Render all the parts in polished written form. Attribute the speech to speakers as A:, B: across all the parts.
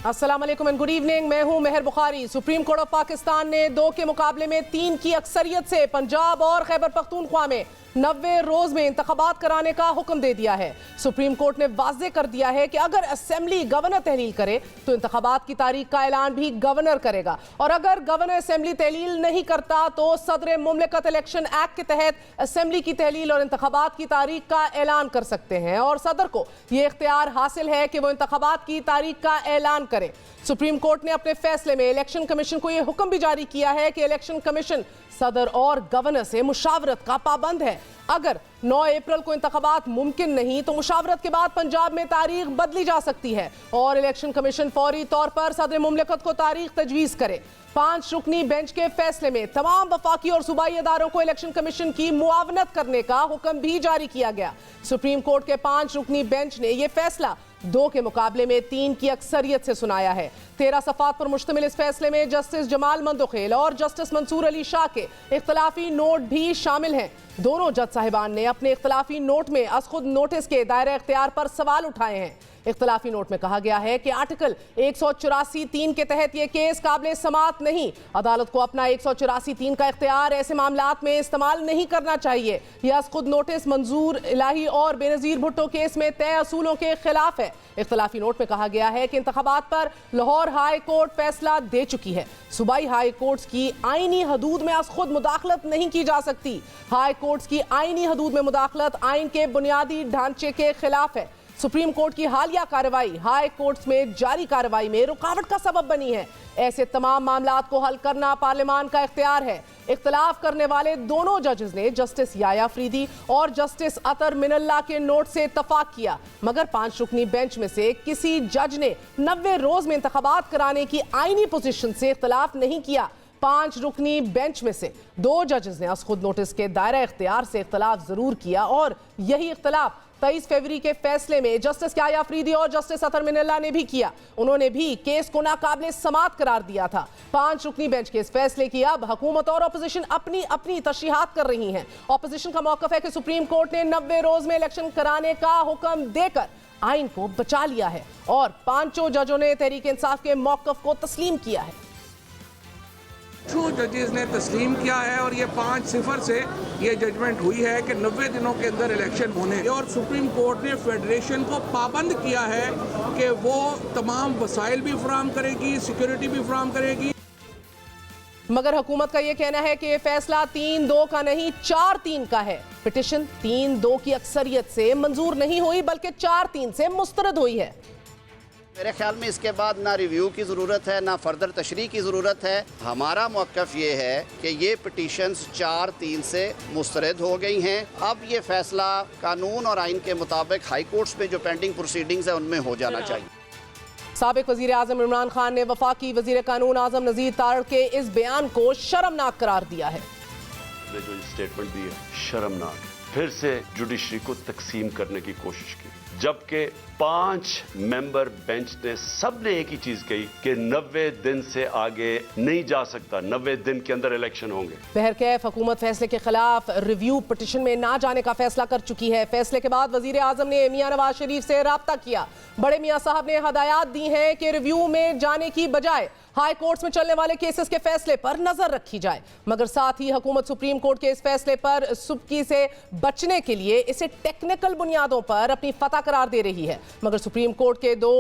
A: अस्सलाम वालेकुम and good evening. मैं हूं Mehar Bukhari. Supreme court of Pakistan ने 2 के मुकाबले में 3 की अक्सरियत से पंजाब और खैबर पख्तूनख्वा में 90 रोज में इंतखाबात कराने का हुक्म दे दिया है। सुप्रीम कोर्ट ने वाज़ेह कर दिया है कि अगर असेंबली गवर्नर तहलील करे तो इंतखाबात की तारीख का ऐलान भी गवर्नर करेगा, और अगर गवर्नर असेंबली तहलील नहीं करता तो सदर मुमलिकत इलेक्शन एक्ट के तहत असेंबली की तहलील और इंतखाबात की तारीख का ऐलान कर सकते हैं, और सदर को यह इख्तियार हासिल है कि वो इंतखाबात की तारीख का ऐलान करे। सुप्रीम कोर्ट ने अपने फैसले में इलेक्शन कमीशन को यह हुक्म भी जारी किया है कि इलेक्शन कमीशन सदर और गवर्नर से मुशावरत का पाबंद है। अगर 9 अप्रैल को इंतखाबात मुमकिन नहीं तो मुशावरत के बाद पंजाब में तारीख बदली जा सकती है और इलेक्शन कमीशन फौरी तौर पर सदर मुमलिकत को तारीख तजवीज़ करे। 5 रुकनी बेंच के फैसले में तमाम वफाकी और सूबाई अदारों को इलेक्शन कमीशन की मुआवनत करने का हुक्म भी जारी किया गया। सुप्रीम कोर्ट के 5 रुकनी बेंच ने यह फैसला 2 के मुकाबले में 3 की अक्सरियत से सुनाया है। 13 सफ़ात पर मुश्तमिल इस फैसले में जस्टिस जमाल मंदोखेल और जस्टिस मंसूर अली शाह के इख्तलाफी नोट भी शामिल हैं। दोनों जज साहिबान ने अपने इख्तलाफी नोट में अज खुद नोटिस के दायरे इख्तियार पर सवाल उठाए हैं। इख्तलाफी नोट में कहा गया है कि आर्टिकल 184(3) के तहत यह केस काबिल समात नहीं। अदालत को अपना 184(3) का इख्तियार ऐसे मामलात में इस्तेमाल नहीं करना चाहिए। यह अज खुद नोटिस मंजूर इलाही और बेनज़ीर भुट्टो केस में तय असूलों के खिलाफ है। इख्तलाफी नोट में कहा गया है कि इंतखाबात पर लाहौर हाई कोर्ट फैसला दे चुकी है। सूबाई हाई कोर्ट्स की आईनी हदूद में अज खुद मुदाखलत नहीं की जा सकती। हाई कोर्ट्स की आईनी हदूद में मुदाखलत आइन के बुनियादी ढांचे के खिलाफ है। सुप्रीम कोर्ट की हालिया कार्रवाई हाई कोर्ट्स में जारी कार्रवाई में रुकावट का सबब बनी है। ऐसे तमाम मामलात को हल करना पार्लियामान का इख्तियार है। इख्तिलाफ करने वाले दोनों जजेस ने जस्टिस याया अफरीदी और जस्टिस अतर मिनल्ला के नोट से इत्तफाक किया, मगर 5 रुकनी बेंच में से किसी जज ने 90 रोज में इंतखाबात कराने की आईनी पोजीशन से इख्तिलाफ नहीं किया। 5 रुकनी बेंच में से 2 जजेस ने अज खुद नोटिस के दायरा इख्तियार से इख्तिलाफ जरूर किया, और यही इख्तिलाफ 23 फरवरी के फैसले में जस्टिस याया अफरीदी और जस्टिस अतर मिनल्ला ने भी किया। उन्होंने भी केस को नाकाबिल समात करार दिया था। 5 रुकनी बेंच के इस फैसले की अब हुकूमत और अपोजिशन अपनी अपनी तशरीहात कर रही हैं। अपोजिशन का मौक़िफ़ है कि सुप्रीम कोर्ट ने 90 रोज में इलेक्शन कराने का हुक्म देकर आइन को बचा लिया है, और 5 जजों ने तहरीक इंसाफ के मौक़िफ़ को तस्लीम किया है।
B: 2 जजेस ने तस्लीम किया है और ये 5-0 से ये जजमेंट हुई है कि 90 दिनों के अंदर इलेक्शन होने, और सुप्रीम कोर्ट ने फेडरेशन को पाबंद किया है कि वो तमाम वसाइल भी फराहम करेगी, सिक्योरिटी भी फराहम करेगी।
A: मगर हुकूमत का यह कहना है कि यह फैसला 3-2 का नहीं 4-3 का है। पिटिशन 3-2 की अक्सरियत से मंजूर नहीं हुई बल्कि 4-3 से मुस्तरद हुई है।
C: मेरे ख्याल में इसके बाद ना रिव्यू की ज़रूरत है ना फर्दर तशरीह की ज़रूरत है। हमारा मौक़िफ़ ये है कि ये पिटीशंस 4-3 से मुस्तरद हो गई हैं। अब ये फ़ैसला कानून और आइन के मुताबिक हाई कोर्ट्स में जो पेंडिंग प्रोसीडिंग्स है उनमें हो जाना चाहिए।
A: साबिक वज़ीर आज़म इमरान खान ने वफाकी वज़ीर कानून आज़म नज़ीर तारड़ के इस बयान को शर्मनाक करार दिया है।
D: जो स्टेटमेंट दी है शर्मनाक, फिर से जुडिशरी को तकसीम करने की कोशिश की, जबकि 5 मेंबर बेंच ने सब ने एक ही चीज कही कि 90 दिन से आगे नहीं जा सकता, 90 दिन के अंदर इलेक्शन होंगे।
A: बहरकैफ हुकूमत फैसले के खिलाफ रिव्यू पिटिशन में ना जाने का फैसला कर चुकी है। फैसले के बाद वजीर आजम ने मियां नवाज शरीफ से राब्ता किया। बड़े मियां साहब ने हदायत दी हैं कि रिव्यू में जाने की बजाय हाई कोर्ट्स में चलने वाले केसेस के फैसले पर नजर रखी जाए, मगर साथ ही हुकूमत सुप्रीम कोर्ट के इस फैसले पर सुबकी से बचने के लिए इसे टेक्निकल बुनियादों पर अपनी फतह करार दे रही है। मगर सुप्रीम कोर्ट के 2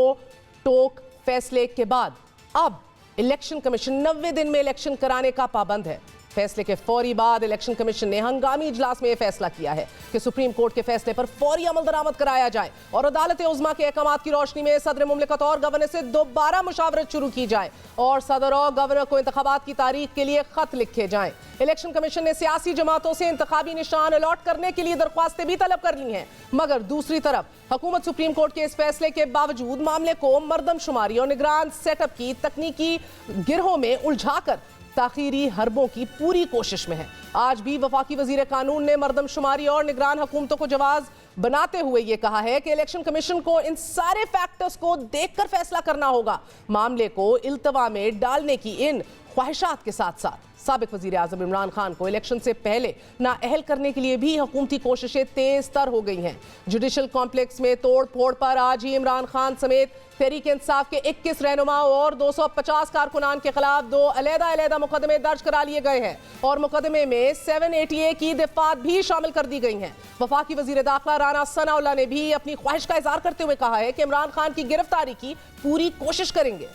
A: टोक फैसले के बाद अब इलेक्शन कमीशन 90 दिन में इलेक्शन कराने का पाबंद है। फैसले के फौरी बाद इलेक्शन कमीशन ने हंगामी इजलास में यह फैसला किया है कि सुप्रीम कोर्ट के फैसले पर फौरी अमल दरामद कराया जाए और अदालत उज़्मा के अहकामात की रोशनी में सदर मुमलिकत और गवर्नर से दोबारा मुशावरत शुरू की जाए और सदर और गवर्नर को इंतखाबात की तारीख के लिए खत लिखे जाएं। इलेक्शन कमीशन ने सियासी जमातों से इंतखाबी निशान अलॉट करने के लिए दरख्वास्तें भी तलब कर ली हैं, मगर दूसरी तरफ हुकूमत सुप्रीम कोर्ट के इस फैसले के बावजूद मामले को मरदमशुमारी और निगरान सेटअप की तकनीकी गिरोह में उलझाकर ताखीरी हरबों की पूरी कोशिश में है। आज भी वफाकी वजीर कानून ने मरदमशुमारी और निगरान हुकूमतों को जवाब बनाते हुए ये कहा है कि इलेक्शन कमीशन को इन सारे फैक्टर्स को देखकर फैसला करना होगा। मामले को इल्तवा में डालने की इन ख्वाहिशात के साथ साथ साबिक वजीर आजम इमरान खान को इलेक्शन से पहले नाअहल करने के लिए भी हुकूमती कोशिशें तेज तर हो गई हैं। जुडिशल कॉम्प्लेक्स में तोड़ फोड़ पर आज ही इमरान खान समेत तहरीक इंसाफ के 21 रहनुमाओं और 250 कारकुनान के खिलाफ 2 अलग-अलग मुकदमे दर्ज करा लिए गए हैं और मुकदमे में 780A की दफात भी शामिल कर दी गई हैं। वफाकी वजीर दाखिला राना सनाउल्लाह ने भी अपनी ख्वाहिश का इजहार करते हुए कहा है कि इमरान खान की गिरफ्तारी की पूरी कोशिश करेंगे।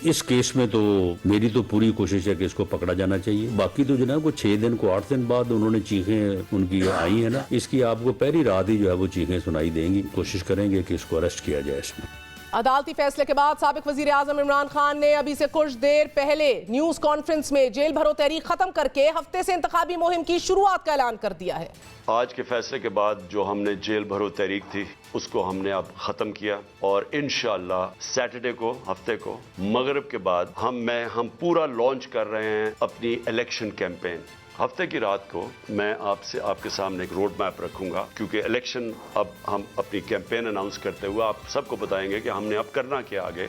E: इस केस में तो मेरी तो पूरी कोशिश है कि इसको पकड़ा जाना चाहिए। बाकी तो जनाब को 6 दिन को 8 दिन बाद उन्होंने चीखें उनकी आई है ना, इसकी आपको पहली रात ही जो है वो चीखें सुनाई देंगी। कोशिश करेंगे कि इसको अरेस्ट किया जाए। इसमें
A: अदालती फैसले के बाद साबिक वजीर आजम इमरान खान ने अभी से कुछ देर पहले न्यूज कॉन्फ्रेंस में जेल भरो तहरीक खत्म करके हफ्ते से इंतखाबी मुहिम की शुरुआत का ऐलान कर दिया है।
D: आज के फैसले के बाद जो हमने जेल भरो तहरीक थी उसको हमने अब खत्म किया और इंशाअल्लाह सैटरडे को हफ्ते को मगरिब के बाद हम पूरा लॉन्च कर रहे हैं अपनी इलेक्शन कैंपेन। हफ्ते की रात को मैं आपके सामने एक रोड मैप रखूंगा, क्योंकि इलेक्शन अब हम अपनी कैंपेन अनाउंस करते हुए आप सबको बताएंगे कि हमने अब करना क्या आगे।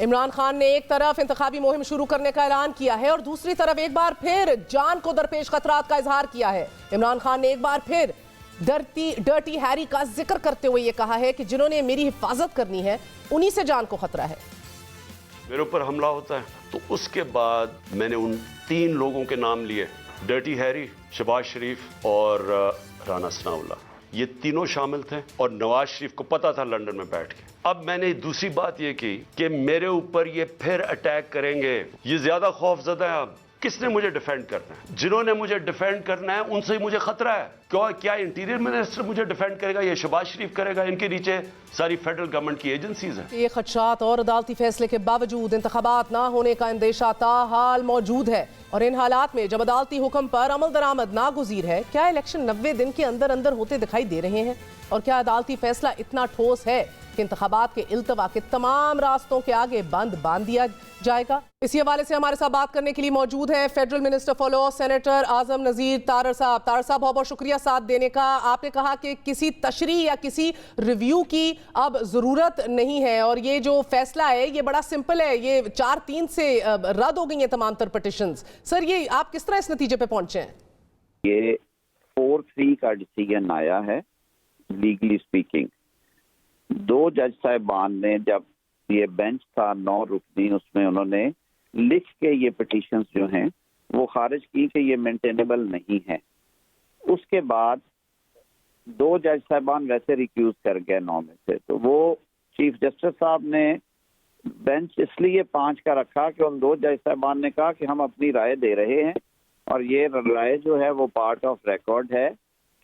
A: इमरान खान ने एक तरफ इंतखाबी मुहिम शुरू करने का ऐलान किया है और दूसरी तरफ एक बार फिर जान को दरपेश खतरात का इजहार किया है। इमरान खान ने एक बार फिर डर्टी हैरी का जिक्र करते हुए यह कहा है कि जिन्होंने मेरी हिफाजत करनी है उन्हीं से जान को खतरा है।
D: मेरे ऊपर हमला होता है तो उसके बाद मैंने उन 3 लोगों के नाम लिए, डर्टी हैरी, शहबाज शरीफ और राना सनाउल्लाह। ये तीनों शामिल थे और नवाज शरीफ को पता था लंदन में बैठ के। अब मैंने दूसरी बात ये की कि मेरे ऊपर ये फिर अटैक करेंगे, ये ज्यादा खौफजदा है। अब किसने मुझे डिफेंड करना है? जिन्होंने मुझे डिफेंड करना है उनसे ही मुझे खतरा है। क्या इंटीरियर मिनिस्टर मुझे डिफेंड करेगा? ये शहबाज शरीफ करेगा? इनके नीचे सारी फेडरल गवर्नमेंट की एजेंसीज हैं।
A: ये खदशात और अदालती फैसले के बावजूद इंतखाबात ना होने का अंदेशा ताहाल मौजूद है और इन हालात में जब अदालती हुक्म पर अमल दरामद नागुज़ीर है, क्या इलेक्शन 90 दिन के अंदर अंदर होते दिखाई दे रहे हैं? और क्या अदालती फैसला इतना ठोस है कि इंतखाबात के इल्तवा के तमाम रास्तों के आगे बांध दिया जाएगा? इसी हवाले से हमारे साथ बात करने के लिए मौजूद है federal minister for law senator Azam Nazir Tarar साहब। तारर साहब, बहुत बहुत शुक्रिया साथ देने का। आपने कहा कि किसी तशरीह या किसी रिव्यू की अब जरूरत नहीं है और ये जो फैसला है ये बड़ा सिंपल है, ये 4-3 से रद्द हो गई हैं तमाम तर पिटिशंस। सर, ये आप किस तरह इस नतीजे पे पहुंचे हैं?
F: ये 4-3 का डिसीजन आया है। लीगली स्पीकिंग 2 जज साहिबान ने, जब ये बेंच था 9 रुकनी, उसमें उन्होंने लिख के ये पिटीशंस जो हैं वो खारिज की कि ये मेंटेनेबल नहीं है। उसके बाद 2 जज साहिबान वैसे रिक्यूज कर गए 9 में से, तो वो चीफ जस्टिस साहब ने बेंच इसलिए 5 का रखा कि उन 2 जज साहिबान ने कहा कि हम अपनी राय दे रहे हैं और ये राय जो है वो पार्ट ऑफ रिकॉर्ड है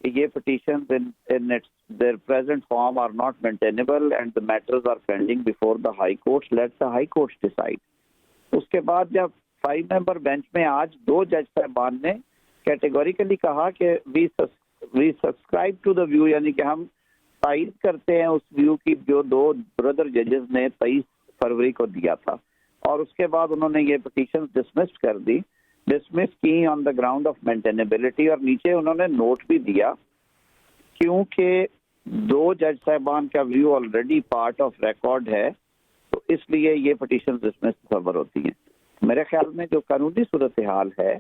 F: कि ये petitions in its their present form are not maintainable and the matters are pending before the high courts. Let the high courts decide. उसके बाद जब 5 मेंबर बेंच में आज 2 जज साहबान ने कैटेगोरिकली कहा कि we subscribe to the view, यानी कि हम तायद करते हैं उस व्यू की जो 2 ब्रदर जजेस ने 23 फरवरी को दिया था, और उसके बाद उन्होंने ये पिटीशन डिसमिस की on the ground of maintainability. और नीचे उन्होंने नोट भी दिया क्योंकि 2 जज साहबान का view already part of record है, तो इसलिए ये पिटीशन डिसमिस खबर होती है। मेरे ख्याल में जो कानूनी सूरत हाल है,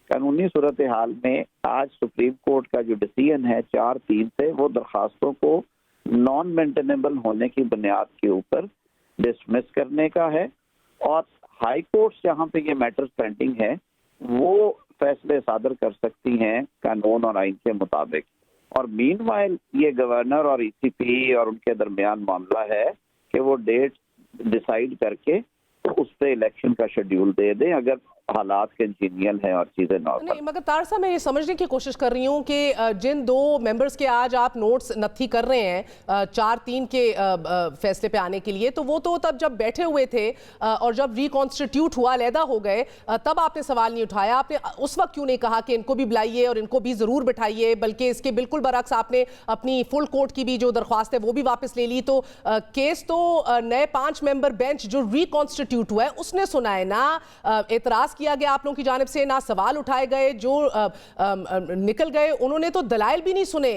F: कानूनी सूरत हाल में आज सुप्रीम कोर्ट का जो डिसीजन है 4-3 से, वो दरखास्तों को नॉन मेंटेनेबल होने की बुनियाद के ऊपर डिसमिस करने का है और हाई कोर्ट जहाँ पे ये मैटर्स पेंडिंग है वो फैसले सादर कर सकती हैं कानून और आइन के मुताबिक। और मीनवाइल ये गवर्नर और ईसीपी और उनके दरमियान मामला है कि वो डेट डिसाइड करके उस पे इलेक्शन का शेड्यूल दे दें अगर हालात कंजीनियल है और चीजें नॉर्मल।
A: नहीं, मगर तार साहब, मैं ये समझने की कोशिश कर रही हूँ कि जिन 2 मेंबर्स के आज आप नोट्स नत्थी कर रहे हैं 4-3 के फैसले पे आने के लिए, तो वो तो तब जब बैठे हुए थे और जब रिकॉन्स्टिट्यूट हुआ, अलहदा हो गए, तब आपने सवाल नहीं उठाया। आपने उस वक्त क्यों नहीं कहा कि इनको भी बुलाइए और इनको भी जरूर बिठाइए, बल्कि इसके बिल्कुल बरक्स आपने अपनी फुल कोर्ट की भी जो दरख्वास्त है वो भी वापस ले ली? तो केस तो नए 5 मेंबर बेंच जो रिकॉन्स्टिट्यूट हुआ है उसने सुना है ना, एतराज किया गया आप लोगों की जानिब से, ना सवाल उठाए गए, जो निकल गए उन्होंने तो दलाइल भी नहीं सुने।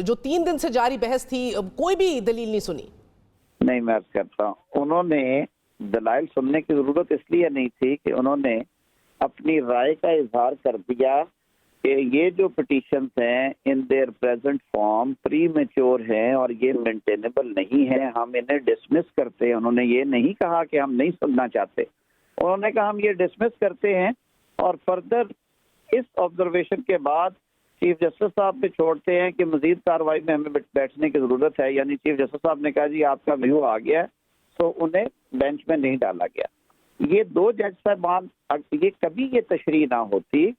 A: जो 3 दिन से जारी बहस थी कोई भी दलील नहीं सुनी।
F: नहीं, मैं अर्ज करता हूं, उन्होंने दलाइल सुनने की जरूरत इसलिए नहीं थी कि उन्होंने अपनी राय का इजहार कर दिया कि ये जो पिटीशंस हैं in their present form pre mature हैं और ये मेंटेनेबल नहीं है, हम इन्हें डिसमिस करते हैं। उन्होंने ये नहीं कहा कि हम नहीं सुनना चाहते, उन्होंने कहा हम ये डिसमिस करते हैं और फर्दर इस ऑब्जर्वेशन के बाद चीफ जस्टिस साहब पे छोड़ते हैं कि मजीद कार्रवाई में हमें बैठने की जरूरत है। यानी चीफ जस्टिस साहब ने कहा जी आपका व्यू आ गया, तो उन्हें बेंच में नहीं डाला गया। ये दो जज साहबान, ये कभी ये तशरीह ना होती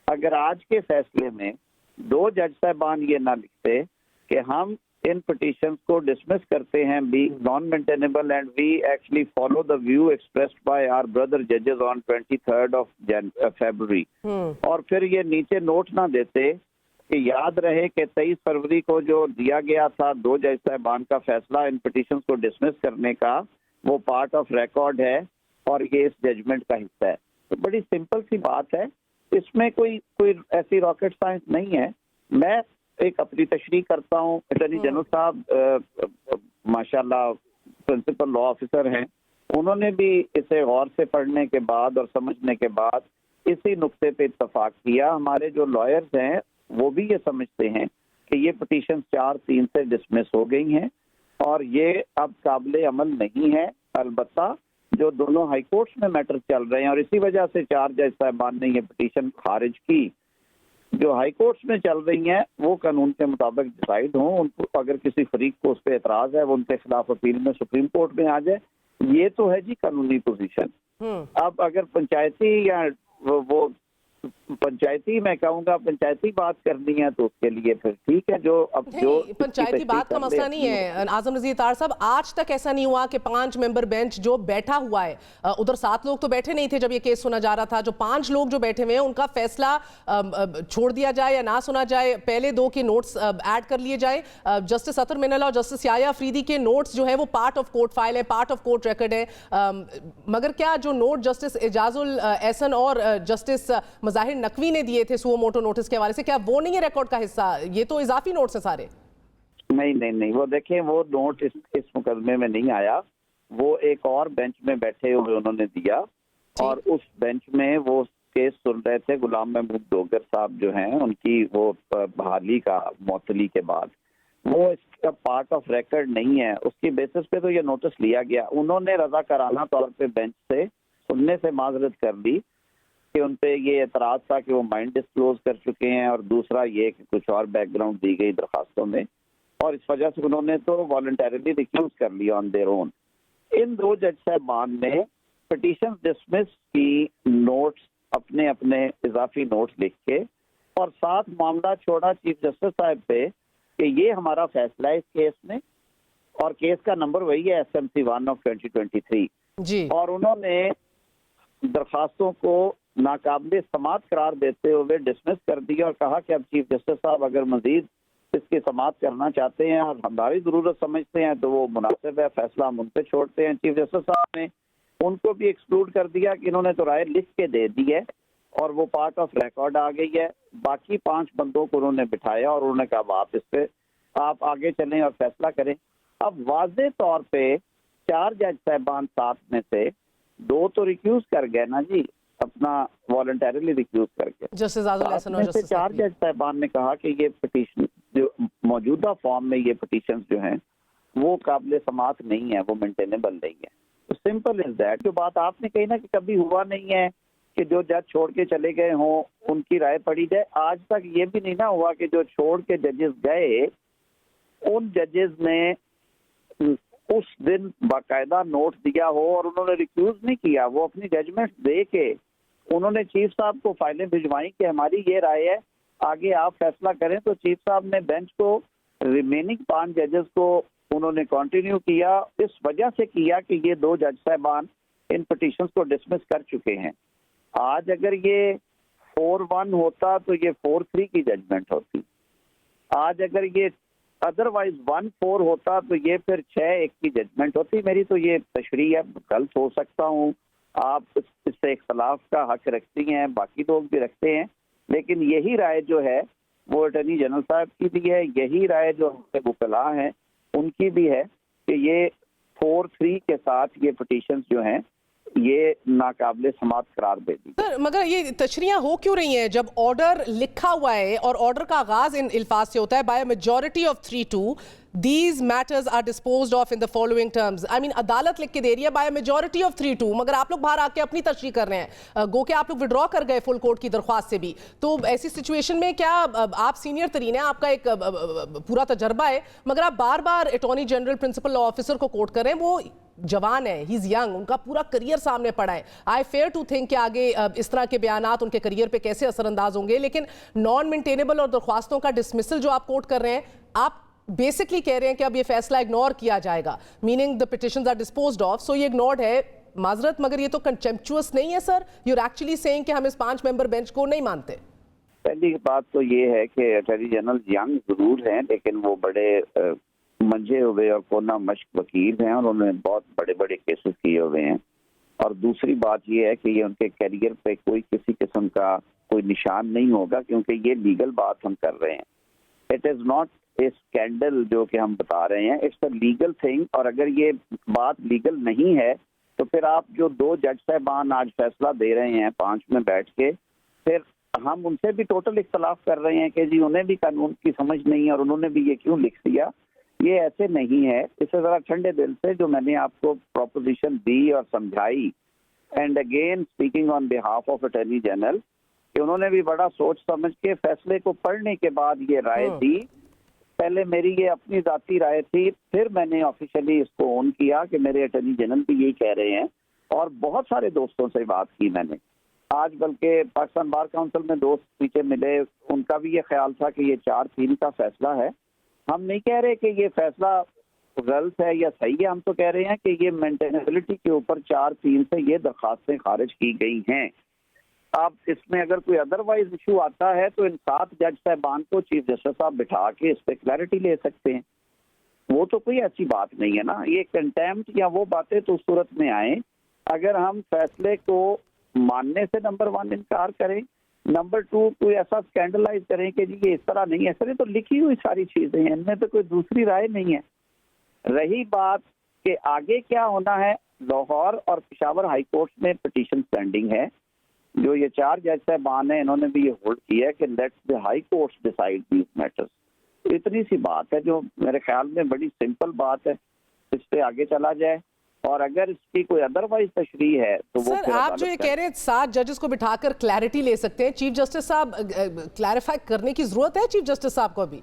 F: अगर आज के फैसले में दो जज साहबान ये ना लिखते कि हम इन पिटीशंस को डिसमिस करते हैं being non maintainable and we actually follow the view expressed by our brother जजेस ऑन 23rd of February। और फिर ये नीचे नोट ना देते कि याद रहे कि 23 फरवरी को जो दिया गया था दो जज साहबान का फैसला इन पिटीशंस को डिसमिस करने का, वो पार्ट ऑफ रिकॉर्ड है और ये इस जजमेंट का हिस्सा है। तो बड़ी सिंपल सी बात है, इसमें कोई ऐसी रॉकेट साइंस नहीं है। मैं एक अपनी तशरीह करता हूँ, अटॉर्नी जनरल साहब माशाल्लाह प्रिंसिपल लॉ ऑफिसर हैं, उन्होंने भी इसे गौर से पढ़ने के बाद और समझने के बाद इसी नुक्ते पे इत्तफाक किया। हमारे जो लॉयर्स हैं वो भी ये समझते हैं कि ये पिटीशन 4-3 से डिसमिस हो गई हैं और ये अब काबिल अमल नहीं है। अलबत्ता जो दोनों हाई कोर्ट्स में मैटर चल रहे हैं और इसी वजह से 4 जज साहबान ने ये पिटीशन खारिज की, जो हाई कोर्ट्स में चल रही हैं वो कानून के मुताबिक डिसाइड हों। उनको अगर किसी फरीक को उस पर एतराज है वो उनके खिलाफ अपील में सुप्रीम कोर्ट में आ जाए, ये तो है जी कानूनी पोजीशन। अब अगर पंचायती या वो पंचायती, मैं कहूँगा पंचायती बात करनी है तो उसके लिए फिर ठीक है। जो अब जो
A: पंचायती बात का मसला नहीं है आजम रजीक तार साहब, आज तक ऐसा नहीं हुआ कि 5 मेंबर बेंच जो बैठा हुआ है, उधर 7 लोग तो बैठे नहीं थे जब ये केस सुना जा रहा था, जो 5 लोग जो बैठे हुए हैं उनका फैसला छोड़ दिया जाए या ना सुना जाए, पहले 2 के नोट्स ऐड कर लिए जाए। जस्टिस अतर मिनला और जस्टिस याया अफरीदी के नोट्स जो है वो पार्ट ऑफ कोर्ट फाइल है, पार्ट ऑफ कोर्ट रिकॉर्ड है। मगर क्या जो नोट जस्टिस एजाजुल एहसन और जस्टिस जाहिर नकवी ने दिए थे सुओ मोटो नोटिस के हवाले से, क्या वो नहीं है रिकॉर्ड का हिस्सा? ये तो इजाफी नोट्स है सारे।
F: नहीं, वो देखें वो नोट इस मुकदमे में नहीं आया, वो एक और बेंच में बैठे हुए उन्होंने दिया और उस बेंच में वो केस सुन रहे थे गुलाम महमूद डोगर साहब जो हैं, उनकी वो बहाली का मौतली के बाद, वो इसका पार्ट ऑफ रिकॉर्ड नहीं है। उसकी बेसिस पे तो ये नोटिस लिया गया। उन्होंने रज़ाकाराना तौर पे बेंच से सुनने से माजरत कर दी कि उन पे ये एतराज था कि वो माइंड डिस्क्लोज कर चुके हैं और दूसरा ये कि कुछ और बैकग्राउंड दी गई दरखास्तों में, और इस वजह से उन्होंने तो वॉलंटरीली रिक्यूज कर लिया ऑन देयर ओन। इन 2 जज साहबान ने पिटीशन डिसमिस की नोट्स अपने अपने इजाफी नोट्स लिख के और साथ मामला छोड़ा चीफ जस्टिस साहब पे कि ये हमारा फैसला है इस केस में, और केस का नंबर वही है SMC 1 of 2023
A: जी।
F: और उन्होंने दरखास्तों को नाकाबिल समात करार देते हुए डिसमिस कर दिया और कहा कि अब चीफ जस्टिस साहब अगर मजीद इसकी समात करना चाहते हैं और हमारी जरूरत समझते हैं तो वो मुनासिब है, फैसला हम उन पे छोड़ते हैं। चीफ जस्टिस साहब ने उनको भी एक्सक्लूड कर दिया कि इन्होंने तो राय लिख के दे दी है और वो पार्ट ऑफ रिकॉर्ड आ गई है। बाकी 5 बंदों को उन्होंने बिठाया और उन्होंने कहा आप इस पे आप आगे चलें और फैसला करें। अब वाज़े तौर पे 4 जज साहबान 7 में से 2 तो रिक्यूज कर गए ना जी, अपना वॉलंटरीली रिक्यूज करके।
A: जस्टिस आजुल एहसन और जस्टिस
F: 4 जज साहबान ने कहा कि ये पिटीशन जो मौजूदा फॉर्म में ये पिटीशन जो हैं वो काबिल समात नहीं है, वो मेंटेनेबल नहीं है। तो सिंपल इज दैट। जो बात आपने कही ना कि कभी हुआ नहीं है कि जो जज छोड़ के चले गए हों उनकी राय पढ़ी जाए, आज तक ये भी नहीं ना हुआ कि जो छोड़ के जजेस गए उन जजेस ने उस दिन बाकायदा नोट दिया हो और उन्होंने रिक्यूज नहीं किया। वो अपनी जजमेंट दे के उन्होंने चीफ साहब को फाइलें भिजवाई कि हमारी ये राय है, आगे आप फैसला करें। तो चीफ साहब ने बेंच को रिमेनिंग 5 जजेस को उन्होंने कंटिन्यू किया, इस वजह से किया कि ये 2 जज साहबान इन पिटीशंस को डिसमिस कर चुके हैं। आज अगर ये 4-1 होता तो ये 4-3 की जजमेंट होती। आज अगर ये अदरवाइज 1-4 होता तो ये फिर 6-1 की जजमेंट होती। मेरी तो ये तशरीह है, गलत हो सकता हूँ, आप इससे इख्तलाफ का हक रखती हैं, बाकी लोग भी रखते हैं, लेकिन यही राय जो है वो अटॉर्नी जनरल साहब की भी है, यही राय जो वकला हैं उनकी भी है कि ये 4-3 के साथ ये पिटीशंस जो हैं ये नाकाबिले समात करार दे दी।
A: सर मगर ये तशरीयां हो क्यों रही हैं जब ऑर्डर लिखा हुआ है और ऑर्डर का आगाज इन अल्फाज से होता है by majority of 3-2 These matters are disposed of in the following terms. I mean, अदालत लिख के दे रही है बाय मेजॉरिटी ऑफ 3-2, मगर आप लोग बाहर आके अपनी तशरीह कर रहे हैं, गो के आप लोग विड्रॉ कर गए फुल कोर्ट की दरख्वास्त से भी। तो ऐसी सिचुएशन में क्या आप सीनियर तरीन है, आपका एक पूरा तजर्बा है, मगर आप बार बार attorney general principal law officer को कोर्ट कर रहे हैं, वो जवान है, ही इज यंग, उनका पूरा करियर सामने पड़ा है। आई फेयर टू थिंक कि आगे इस तरह के बयानात उनके करियर पे कैसे असरअंदाज होंगे, लेकिन नॉन मेंटेनेबल और दरख्वास्तों का डिसमिसल जो आप कोर्ट कर रहे हैं, आप बेसिकली कह रहे हैं कि अब ये फैसला इग्नोर किया जाएगा, meaning the petitions are disposed of, so ये इग्नोर्ड है। माजरत मगर ये तो कंटेम्पचुअस नहीं है sir, you are actually saying कि हम इस 5 मेंबर बेंच को नहीं मानते।
F: पहली बात तो ये है कि अटॉर्नी जनरल यंग जरूर हैं, लेकिन वो बड़े मंझे हुए और कोना मश्क वकील हैं और उन्होंने बहुत बड़े बड़े केसेस किए हुए हैं। और दूसरी बात ये है कि ये उनके करियर पे कोई किसी किस्म का कोई निशान नहीं होगा, क्योंकि ये लीगल बात हम कर रहे हैं। It is not a scandal जो कि हम बता रहे हैं, इट्स अ लीगल थिंग। और अगर ये बात लीगल नहीं है तो फिर आप जो 2 जज साहबान आज फैसला दे रहे हैं 5 में बैठ के, फिर हम उनसे भी टोटल इख्तलाफ कर रहे हैं कि जी उन्हें भी कानून की समझ नहीं है और उन्होंने भी ये क्यों लिख दिया। ये ऐसे नहीं है। इससे ज़रा ठंडे दिल से जो मैंने आपको प्रोपोजिशन दी और समझाई, and again speaking on behalf of attorney general, कि उन्होंने भी बड़ा सोच समझ के फैसले को पढ़ने के बाद ये राय दी। पहले मेरी ये अपनी जाती राय थी, फिर मैंने ऑफिशियली इसको ऑन किया कि मेरे अटॉर्नी जनरल भी यही कह रहे हैं, और बहुत सारे दोस्तों से बात की मैंने। आज बल्कि पाकिस्तान बार काउंसिल में दोस्त पीछे मिले, उनका भी ये ख्याल था कि ये 4-3 का फैसला है। हम नहीं कह रहे कि ये फैसला गलत है या सही है, हम तो कह रहे हैं कि ये मेंटेनेबिलिटी के ऊपर 4-3 से ये दरखास्तें खारिज की गई हैं। अब इसमें अगर कोई अदरवाइज इशू आता है तो इन 7 जज साहबान को चीफ जस्टिस साहब बिठा के इस पर क्लैरिटी ले सकते हैं। वो तो कोई ऐसी बात नहीं है ना। ये कंटेम्प्ट या वो बातें तो उस सूरत में आए अगर हम फैसले को मानने से नंबर 1 इनकार करें, नंबर 2 कोई ऐसा स्कैंडलाइज करें कि जी ये इस तरह नहीं है। ऐसा तो लिखी हुई सारी चीजें हैं, इनमें तो कोई दूसरी राय नहीं है। रही बात कि आगे क्या होना है, लाहौर और पेशावर हाई कोर्ट में पिटीशन स्टैंडिंग है। जो ये 4 जज साहबान हैं, इन्होंने भी ये होल्ड किया है कि let's the high courts decide these matters. इतनी सी बात है जो मेरे ख्याल में बड़ी सिंपल बात है, इस पे आगे चला जाए। और अगर इसकी कोई अदरवाइज तशरीह है तो वो
A: सर आप जो ये कह रहे हैं 7 जजेस को बिठाकर क्लैरिटी ले सकते हैं, चीफ जस्टिस साहब क्लैरिफाई करने की जरूरत है चीफ जस्टिस साहब को अभी?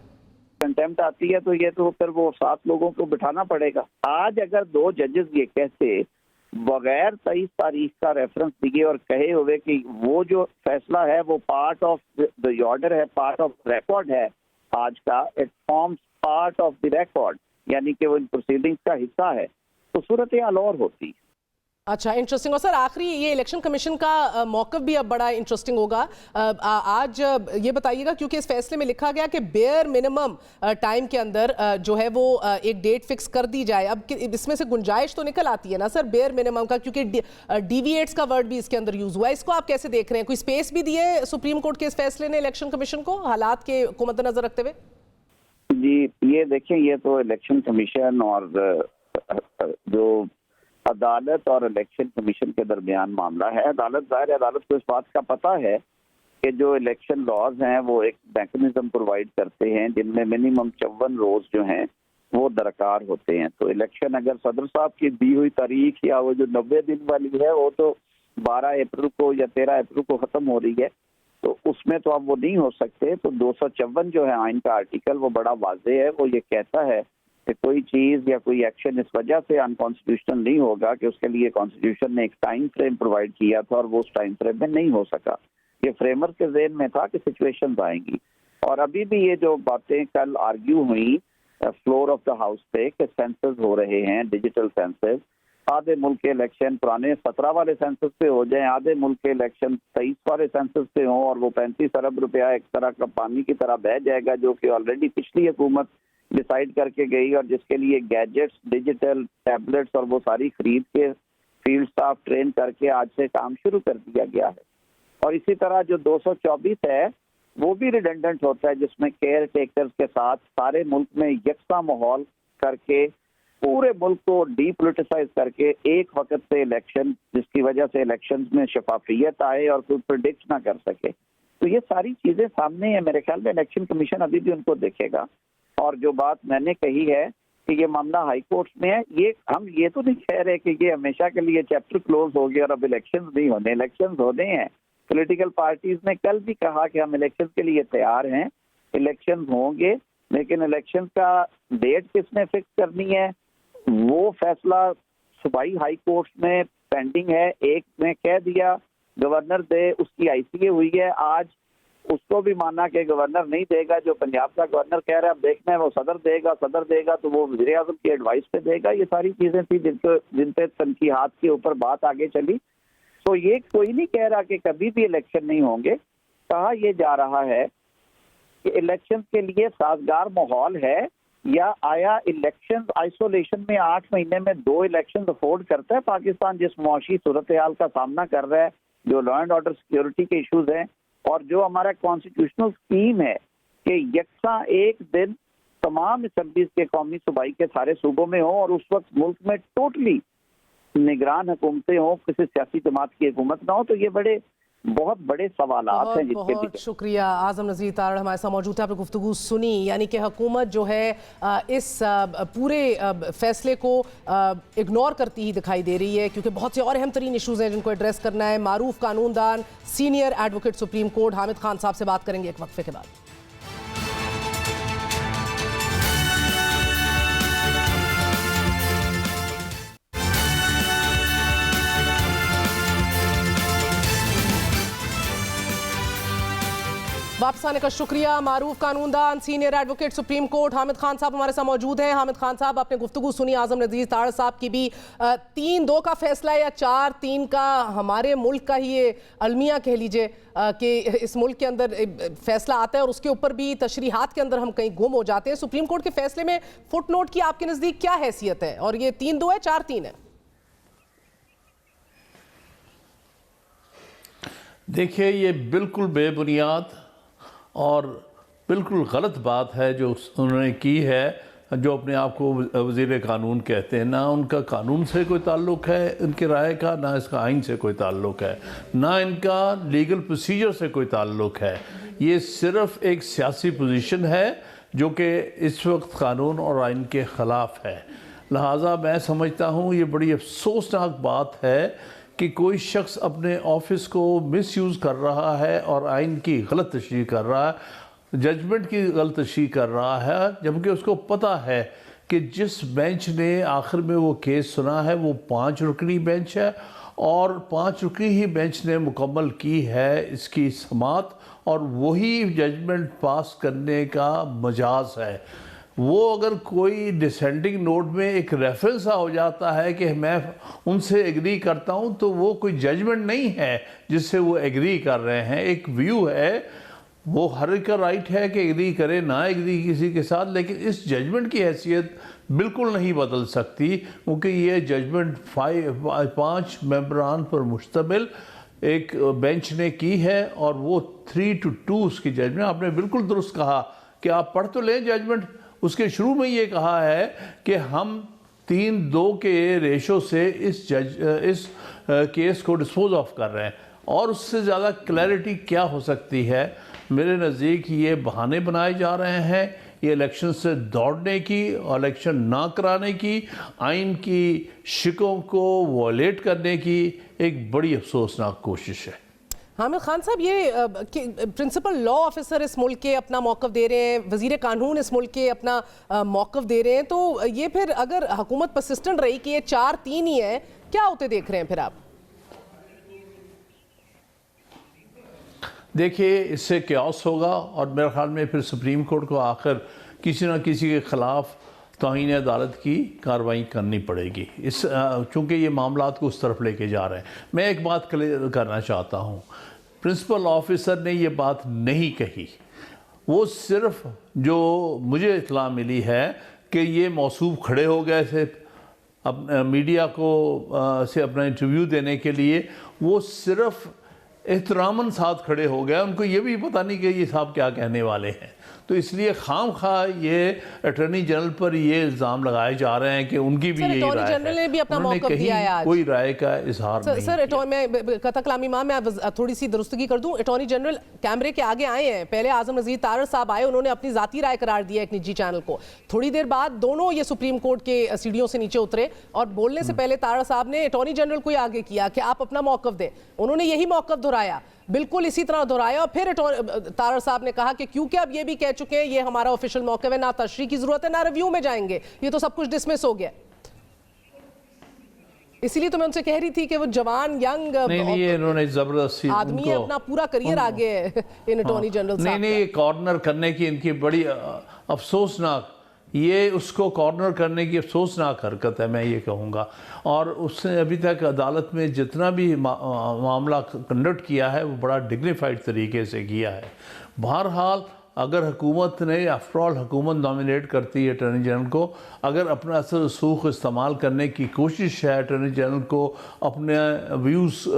F: कंटेम्प्ट आती है तो ये तो फिर वो 7 लोगों को बिठाना पड़ेगा। आज अगर 2 जजेस ये कहते बगैर 23 तारीख का रेफरेंस दिए और कहे हुए कि वो जो फैसला है वो पार्ट ऑफ द ऑर्डर है, पार्ट ऑफ रिकॉर्ड है आज का, it forms part of the record, यानी कि वो इन प्रोसीडिंग्स का हिस्सा है, तो सूरत हाल और होती।
A: अच्छा, इंटरेस्टिंग। और सर आखिरी ये इलेक्शन कमीशन का मौक़िफ़ भी अब बड़ा इंटरेस्टिंग होगा। आज ये बताइएगा, क्योंकि इस फैसले में लिखा गया कि बेयर मिनिमम टाइम के अंदर जो है वो एक डेट फिक्स कर दी जाए। अब इसमें से गुंजाइश तो निकल आती है ना सर बेयर मिनिमम का, क्योंकि डिविएट्स का वर्ड भी इसके अंदर यूज़ हुआ है। इसको आप कैसे देख रहे हैं? कोई स्पेस भी दिए सुप्रीम कोर्ट के इस फैसले ने इलेक्शन कमीशन को, हालात के को मद्देनजर रखते हुए?
F: जी ये देखें, ये तो इलेक्शन कमीशन और जो अदालत और इलेक्शन कमीशन के दरमियान मामला है। अदालत को इस बात का पता है कि जो इलेक्शन लॉज हैं वो एक मैकेनिज्म प्रोवाइड करते हैं जिनमें मिनिमम 54 रोज जो हैं वो दरकार होते हैं। तो इलेक्शन अगर सदर साहब की दी हुई तारीख या वो जो 90 दिन वाली है वो तो 12 अप्रैल को या 13 अप्रैल को खत्म हो रही है, तो उसमें तो अब वो नहीं हो सकते। तो 254 जो है आइन का आर्टिकल वो बड़ा वाज़ेह है, वो ये कहता है कि कोई चीज़ या कोई एक्शन इस वजह से अनकॉन्स्टिट्यूशनल नहीं होगा कि उसके लिए कॉन्स्टिट्यूशन ने एक टाइम फ्रेम प्रोवाइड किया था और वो उस टाइम फ्रेम में नहीं हो सका। ये फ्रेमर के ज़हन में था कि सिचुएशंस आएंगी। और अभी भी ये जो बातें कल आर्ग्यू हुई फ्लोर ऑफ द हाउस पे कि सेंसस हो रहे हैं, डिजिटल सेंसस, आधे मुल्क के इलेक्शन पुराने 17 वाले सेंसस पे हो जाएं, आधे मुल्क के इलेक्शन 23 वाले सेंसस पे हों, और वो 35 अरब रुपया एक तरह का पानी की तरह बह जाएगा, जो कि ऑलरेडी पिछली हुकूमत डिसाइड करके गई और जिसके लिए गैजेट्स, डिजिटल टैबलेट्स और वो सारी खरीद के फील्ड स्टाफ ट्रेन करके आज से काम शुरू कर दिया गया है। और इसी तरह जो 224 है वो भी रिडेंडेंट होता है, जिसमें केयर टेकर्स के साथ सारे मुल्क में यकसा माहौल करके पूरे मुल्क को डीपोलिटिसाइज करके एक वक्त से इलेक्शन, जिसकी वजह से इलेक्शंस में शफाफियत आए और कोई प्रिडिक्ट ना कर सके। तो ये सारी चीजें सामने है। मेरे ख्याल में इलेक्शन कमीशन अभी भी उनको देखेगा। और जो बात मैंने कही है कि ये मामला हाई कोर्ट में है, ये हम ये तो नहीं कह रहे कि ये हमेशा के लिए चैप्टर क्लोज हो गया और अब इलेक्शंस नहीं होने। इलेक्शंस होने हैं। पॉलिटिकल पार्टीज ने कल भी कहा कि हम इलेक्शन के लिए तैयार हैं, इलेक्शंस होंगे, लेकिन इलेक्शन का डेट किसने फिक्स करनी है वो फैसला सूबाई हाई कोर्ट में पेंडिंग है। एक ने कह दिया गवर्नर दे, उसकी आईसीए हुई है आज, उसको भी माना कि गवर्नर नहीं देगा। जो पंजाब का गवर्नर कह रहा है अब देखना है वो सदर देगा तो वो वज़ीर आज़म की एडवाइस पे देगा। ये सारी चीजें थी जिन पे तनकीहात के ऊपर बात आगे चली। तो ये कोई नहीं कह रहा कि कभी भी इलेक्शन नहीं होंगे। कहा यह जा रहा है कि इलेक्शन के लिए साजगार माहौल है या आया इलेक्शन आइसोलेशन में 8 महीने में 2 इलेक्शन अफोर्ड करता है पाकिस्तान, जिस मुआशी सूरत हाल का सामना कर रहा है, जो लॉ एंड ऑर्डर सिक्योरिटी के इश्यूज हैं और जो हमारा कॉन्स्टिट्यूशनल स्कीम है कि यकसा एक दिन तमाम असम्बलीज के कौमी सूबाई के सारे सूबों में हो और उस वक्त मुल्क में टोटली निगरान हुकूमतें हों, किसी सियासी जमात की हुकूमत ना हो। तो ये बहुत बड़े सवालात हैं जिसके
A: बहुत शुक्रिया। आजम नज़ीर तारड़ हमारे साथ मौजूद है। आपने गुफ्तगू सुनी, यानी कि हुकूमत जो है इस पूरे फैसले को इग्नोर करती ही दिखाई दे रही है, क्योंकि बहुत से और अहम तरीन इशूज़ हैं जिनको एड्रेस करना है। मारूफ कानूनदान, senior advocate supreme court Hamid Khan साहब से बात करेंगे एक वक्फे के बाद। वापस आने का शुक्रिया। मारूफ कानूनदान, senior advocate supreme court Hamid Khan साहब हमारे साथ मौजूद हैं। हामिद खान साहब, आपने गुफ्तगू सुनी आजम नज़ीर तारड़ साहब की भी। 3-2 का फैसला या 4-3 का हमारे मुल्क का ही ये अलमिया कह लीजिए कि इस मुल्क के अंदर फैसला आता है और उसके ऊपर भी तशरीहात के अंदर हम कहीं गुम हो जाते हैं। सुप्रीम कोर्ट के फैसले में फुटनोट की आपके नज़दीक क्या हैसियत है, और ये 3-2 है 4-3 है?
G: देखिए, ये बिल्कुल बेबुनियाद और बिल्कुल गलत बात है जो उन्होंने की है। जो अपने आप को वज़ीर कानून कहते हैं, ना उनका कानून से कोई ताल्लुक़ है इनकी राय का, ना इसका आइन से कोई ताल्लुक़ है, ना इनका लीगल प्रोसीजर से कोई ताल्लुक़ है। ये सिर्फ़ एक सियासी पोजीशन है जो कि इस वक्त कानून और आइन के ख़िलाफ़ है। लिहाजा मैं समझता हूँ ये बड़ी अफसोसनाक बात है कि कोई शख्स अपने ऑफिस को मिसयूज़ कर रहा है और आइन की गलत तशरीह कर रहा है, जजमेंट की गलत तशरीह कर रहा है, जबकि उसको पता है कि जिस बेंच ने आखिर में वो केस सुना है वो 5 रुकनी बेंच है और 5 रुकनी ही बेंच ने मुकम्मल की है इसकी समात, और वही जजमेंट पास करने का मजाज है। वो अगर कोई डिसेंडिंग नोट में एक रेफरेंस हो जाता है कि मैं उनसे एग्री करता हूं, तो वो कोई जजमेंट नहीं है जिससे वो एग्री कर रहे हैं, एक व्यू है। वो हर एक का राइट है कि एग्री करे ना एग्री किसी के साथ, लेकिन इस जजमेंट की हैसियत बिल्कुल नहीं बदल सकती, क्योंकि ये जजमेंट 5 मेंबरान पर मुश्तमिल एक बेंच ने की है और वो 3-2 उसकी जजमेंट। आपने बिल्कुल दुरुस्त कहा कि आप पढ़ तो लें जजमेंट, उसके शुरू में ये कहा है कि हम 3-2 के रेशो से इस केस को डिस्पोज ऑफ कर रहे हैं, और उससे ज़्यादा क्लैरिटी क्या हो सकती है। मेरे नज़दीक ये बहाने बनाए जा रहे हैं, ये इलेक्शन से दौड़ने की, इलेक्शन ना कराने की, आइन की शिकों को वॉलेट करने की एक बड़ी अफसोसनाक कोशिश है।
A: हामिद खान साहब, ये प्रिंसिपल लॉ ऑफिसर इस मुल्क के अपना मौक़िफ़ दे रहे हैं, वज़ीर कानून इस मुल्क के अपना मौक़िफ़ दे रहे हैं, तो ये फिर अगर हुकूमत परसिस्टेंट रही कि ये 4-3 ही है, क्या होते देख रहे हैं फिर आप?
G: देखिए, इससे क्यास होगा और मेरे ख्याल में फिर सुप्रीम कोर्ट को आखिर किसी न किसी के ख़िलाफ़ तौहीन अदालत की कार्रवाई करनी पड़ेगी, इस चूँकि ये मामलात को उस तरफ लेके जा रहे हैं। मैं एक बात क्लियर करना चाहता हूँ, प्रिंसिपल ऑफिसर ने ये बात नहीं कही, वो सिर्फ जो मुझे इत्तला मिली है कि ये मौसूफ खड़े हो गए थे अब मीडिया को से अपना इंटरव्यू देने के लिए, वो सिर्फ एहतरामन साथ खड़े हो गए, उनको ये भी पता नहीं कि ये साहब क्या कहने वाले हैं। तो इसलिए खाम खा ये अटॉर्नी जनरल पर ये इल्ज़ाम लगाए जा रहे हैं कि उनकी भी यही
A: अटॉर्नी
G: राय
A: जनरल ने भी अपना
G: उन्होंने
A: मौक़िफ़ दिया है आज।
G: कोई राय का इजहार नहीं
A: सर
G: किया।
A: मैं कथा कलामी मां मैं थोड़ी सी दुरुस्तगी कर दूं। अटॉर्नी जनरल कैमरे के आगे आए हैं, पहले आजम नज़ीर तारड़ साहब आए, उन्होंने अपनी ज़ाती राय करार दिया एक निजी चैनल को। थोड़ी देर बाद दोनों ये सुप्रीम कोर्ट के सीढ़ियों से नीचे उतरे और बोलने से पहले तारड़ साहब ने अटॉर्नी जनरल को आगे किया कि आप अपना मौक़िफ़ दें। उन्होंने यही मौक़िफ़ दोहराया, बिल्कुल इसी तरह दोहराया, और फिर तारड़ साहब ने कहा कि क्योंकि अब ये भी कह चुके हैं ये हमारा ऑफिशियल मौक़िफ़ है, ना तशरीह की जरूरत है ना रिव्यू में जाएंगे, ये तो सब कुछ डिसमिस हो गया। इसीलिए तो मैं उनसे कह रही थी कि वो जवान यंग
G: नहीं, ये इन्होंने जबरदस्ती
A: आदमी है, अपना पूरा करियर आगे है इन अटॉर्नी जनरल साहब।
G: नहीं, ये कॉर्नर करने की इनकी बड़ी अफसोसनाक, ये उसको कॉर्नर करने की अफसोसनाक हरकत है, मैं ये कहूँगा। और उसने अभी तक अदालत में जितना भी मामला कंडक्ट किया है वो बड़ा डिग्निफाइड तरीके से किया है। बहरहाल अगर हुकूमत ने, आफ्टर ऑल हुकूमत नॉमिनेट करती है अटॉर्नी जनरल को, अगर अपना असर रसूख इस्तेमाल करने की कोशिश है अटॉर्नी जनरल को अपने व्यूज़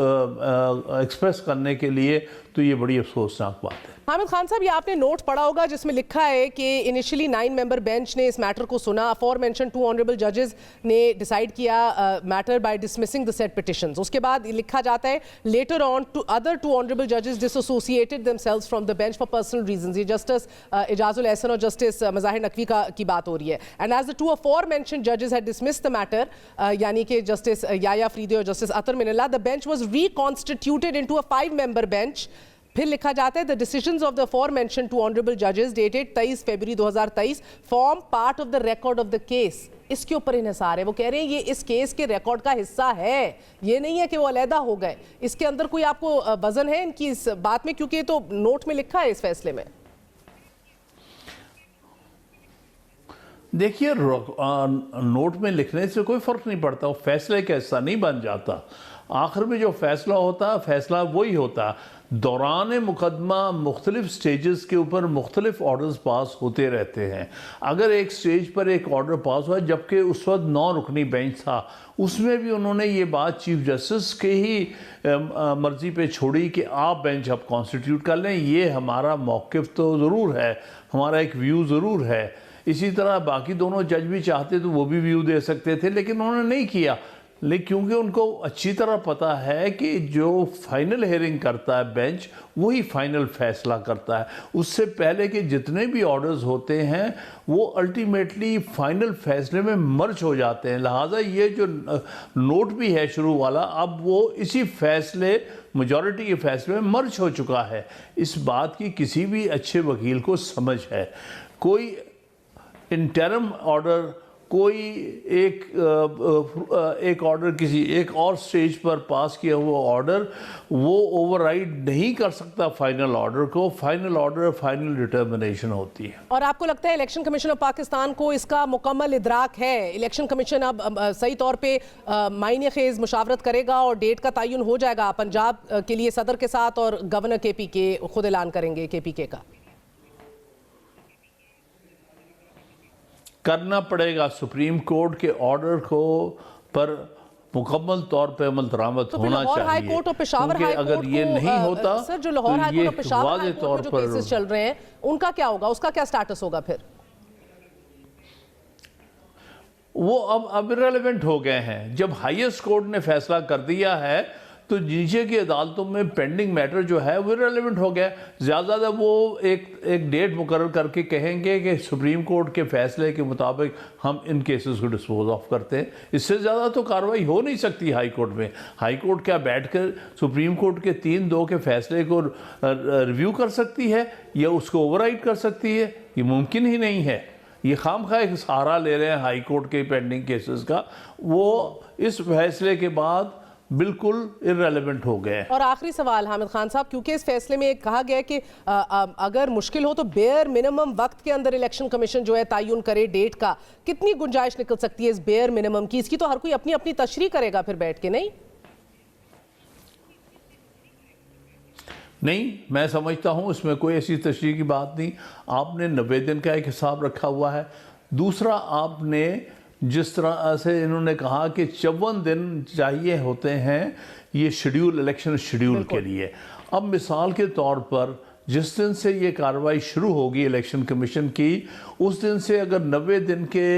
G: एक्सप्रेस करने के लिए, तो ये बड़ी अफसोसनाक बात है।
A: हामिद खान साहब, ये आपने नोट पढ़ा होगा जिसमें लिखा है कि इनिशियली 9 मेंबर बेंच ने इस मैटर को सुना, अफोर मेंशन 2 ऑनरेबल जजेस ने डिसाइड किया matter by dismissing the set petitions. उसके बाद लिखा जाता है later on two other 2 honourable जजेस disassociated themselves from the bench for personal reasons. ये जस्टिस इजाजुल एहसन और जस्टिस मज़ाहिर नकवी की बात हो रही है। And as the 2 aforementioned जजेस हैड डिसमिस्ड द मैटर, यानी कि जस्टिस याया फरीदी और justice Athar Minallah, the bench was reconstituted into a 5 member bench. फिर लिखा जाता है the decisions of the aforementioned 2 honourable जजेस dated 23 February 2023 form part of the record of the case. इसके ऊपर इन्हिसार है, वो कह रहे हैं ये इस केस के रिकॉर्ड का हिस्सा है, ये नहीं है कि वो अलहदा हो गए। इसके अंदर कोई आपको वजन है इनकी इस बात में, क्योंकि ये तो नोट में लिखा है इस फैसले में।
G: देखिए, नोट में लिखने से कोई फ़र्क नहीं पड़ता, वो फैसले का हिस्सा नहीं बन जाता। आखिर में जो फैसला होता है, फैसला वही होता है। दौरान मुकदमा मुख्तलिफ स्टेजेस के ऊपर मुख्तलिफ ऑर्डर्स पास होते रहते हैं। अगर एक स्टेज पर एक ऑर्डर पास हुआ, जबकि उस वक्त 9 रुकनी बेंच था, उसमें भी उन्होंने ये बात चीफ जस्टिस के ही मर्ज़ी पे छोड़ी कि आप बेंच अब कॉन्स्टिट्यूट कर लें। ये हमारा मौक़िफ़ तो ज़रूर है, हमारा एक व्यू ज़रूर है। इसी तरह बाकी दोनों जज भी चाहते तो वो भी व्यू दे सकते थे, लेकिन उन्होंने नहीं किया। लेकिन क्योंकि उनको अच्छी तरह पता है कि जो फाइनल हेयरिंग करता है बेंच, वही फाइनल फैसला करता है। उससे पहले के जितने भी ऑर्डर्स होते हैं वो अल्टीमेटली फाइनल फैसले में मर्ज हो जाते हैं। लिहाजा ये जो नोट भी है शुरू वाला, अब वो इसी फैसले, मेजॉरिटी के फैसले में मर्ज हो चुका है। इस बात की किसी भी अच्छे वकील को समझ है। कोई इंटरम ऑर्डर, कोई एक ऑर्डर किसी एक और स्टेज पर पास किया हुआ ऑर्डर, वो ओवरराइड नहीं कर सकता फाइनल ऑर्डर को। फाइनल ऑर्डर फाइनल डिटर्मिनेशन होती है।
A: और आपको लगता है इलेक्शन कमीशन ऑफ पाकिस्तान को इसका मुकम्मल इदराक है? इलेक्शन कमीशन अब सही तौर पे मायने खेज मुशावरत करेगा और डेट का तयन हो जाएगा पंजाब के लिए सदर के साथ, और गवर्नर KPK खुद ऐलान करेंगे KPK का?
G: करना पड़ेगा। सुप्रीम कोर्ट के ऑर्डर को पर मुकम्मल तौर पे अमल दरामद होना चाहिए।
A: हाई कोर्ट और पेशावर हाई कोर्ट
G: अगर ये नहीं होता,
A: सर, जो लाहौर हाई कोर्ट और पेशावर हाई कोर्ट में जो केसेस चल रहे हैं उनका क्या होगा, उसका क्या स्टेटस होगा? फिर
G: वो अब इररिलेवेंट हो गए हैं। जब हाईएस्ट कोर्ट ने फैसला कर दिया है तो नीचे की अदालतों में पेंडिंग मैटर जो है वो इररिलेवेंट हो गया। ज़्यादा वो एक डेट मुकर्रर करके कहेंगे कि सुप्रीम कोर्ट के फैसले के मुताबिक हम इन केसेस को डिस्पोज ऑफ करते हैं। इससे ज़्यादा तो कार्रवाई हो नहीं सकती हाई कोर्ट में। हाई कोर्ट क्या बैठकर सुप्रीम कोर्ट के 3-2 के फैसले को रिव्यू कर सकती है या उसको ओवरराइड कर सकती है? ये मुमकिन ही नहीं है। ये खामखा एक सहारा ले रहे हैं हाई कोर्ट के पेंडिंग केसेस का, वो इस फैसले के बाद बिल्कुल इररिलेवेंट हो गए।
A: और आखिरी सवाल हामिद खान साहब, क्योंकि इस फैसले में कहा गया कि अगर मुश्किल हो तो बेयर मिनिमम वक्त के अंदर इलेक्शन कमीशन जो है तयन करे डेट का, कितनी गुंजाइश निकल सकती है इस बेयर मिनिमम की? इसकी तो हर कोई अपनी अपनी तशरीह करेगा फिर बैठ के, नहीं?
G: नहीं, मैं समझता हूँ इसमें कोई ऐसी तशरीह की बात नहीं। आपने 90 दिन का एक हिसाब रखा हुआ है। दूसरा, आपने जिस तरह से इन्होंने कहा कि 54 दिन चाहिए होते हैं ये शेड्यूल, इलेक्शन शेड्यूल के लिए। अब मिसाल के तौर पर जिस दिन से ये कार्रवाई शुरू होगी इलेक्शन कमीशन की, उस दिन से अगर 90 दिन के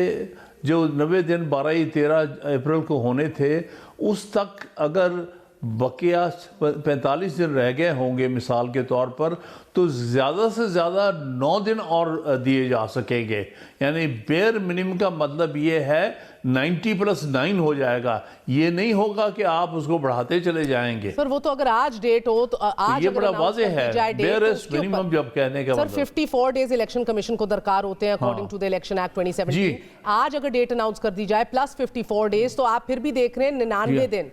G: जो 90 दिन 12-13 अप्रैल को होने थे, उस तक अगर बकिया 45 दिन रह गए होंगे मिसाल के तौर पर, तो ज़्यादा से ज़्यादा 9 दिन और दिए जा सकेंगे। यानी बेयर मिनिमम का मतलब ये है 90+9 हो जाएगा। ये नहीं होगा कि आप उसको बढ़ाते चले जाएंगे।
A: सर वो तो अगर आज डेट हो तो आज
G: ये
A: अगर
G: बड़ा
A: announce
G: वाज़ेह
A: कर दी
G: है,
A: जाए डेट,
G: बेयर
A: तो उसके
G: मिनिमम
A: ऊपर-
G: जब कहने का
A: सर
G: मतलब
A: 54 डेज इलेक्शन कमीशन को दरकार होते हैं according to the election act 2017। आज अगर डेट अनाउंस कर दी जाए प्लस 54 डेज, तो आप फिर भी देख रहे हैं 99 दिन,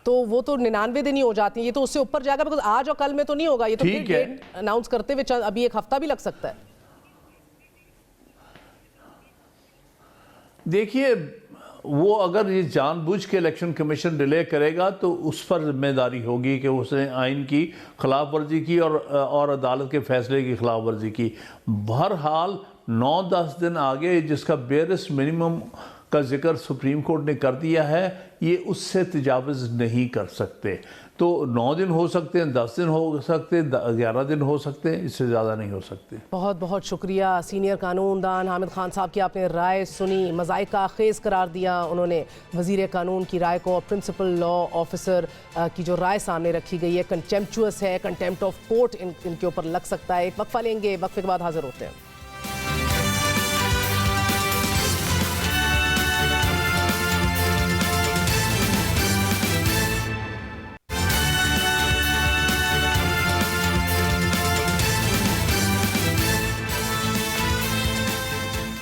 A: तो वो तो 99 दिन ही हो जाती है। ये तो उससे ऊपर जाएगा, बिकॉज आज और कल में तो नहीं होगा। ये तो फिर
G: ठीक है।
A: डेट अनाउंस करते हुए अभी एक हफ्ता भी लग सकता है।
G: देखिए, वो अगर ये जानबूझ के इलेक्शन कमीशन डिले करेगा तो उस पर जिम्मेदारी होगी कि उसने आइन की खिलाफ वर्जी की और अदालत के फैसले की खिलाफ वर्जी की। बहरहाल 9-10 दिन आगे जिसका बेयरिस्ट मिनिमम का जिक्र सुप्रीम कोर्ट ने कर दिया है, ये उससे तजावज़ नहीं कर सकते। तो 9 दिन हो सकते हैं, 10 दिन हो सकते हैं, 11 दिन हो सकते हैं, इससे ज़्यादा नहीं हो सकते।
A: बहुत बहुत शुक्रिया सीनियर कानूनदान हामिद खान साहब की, आपने राय सुनी, मज़ाइका खेज़ करार दिया उन्होंने वज़ीर कानून की राय को। प्रिंसिपल लॉ ऑफिसर की जो राय सामने रखी गई है कंटेम्पचुअस है, कंटेम्प्ट ऑफ कोर्ट इनके ऊपर लग सकता है। एक वक्फा लेंगे, वक्फे के बाद हाजिर होते हैं।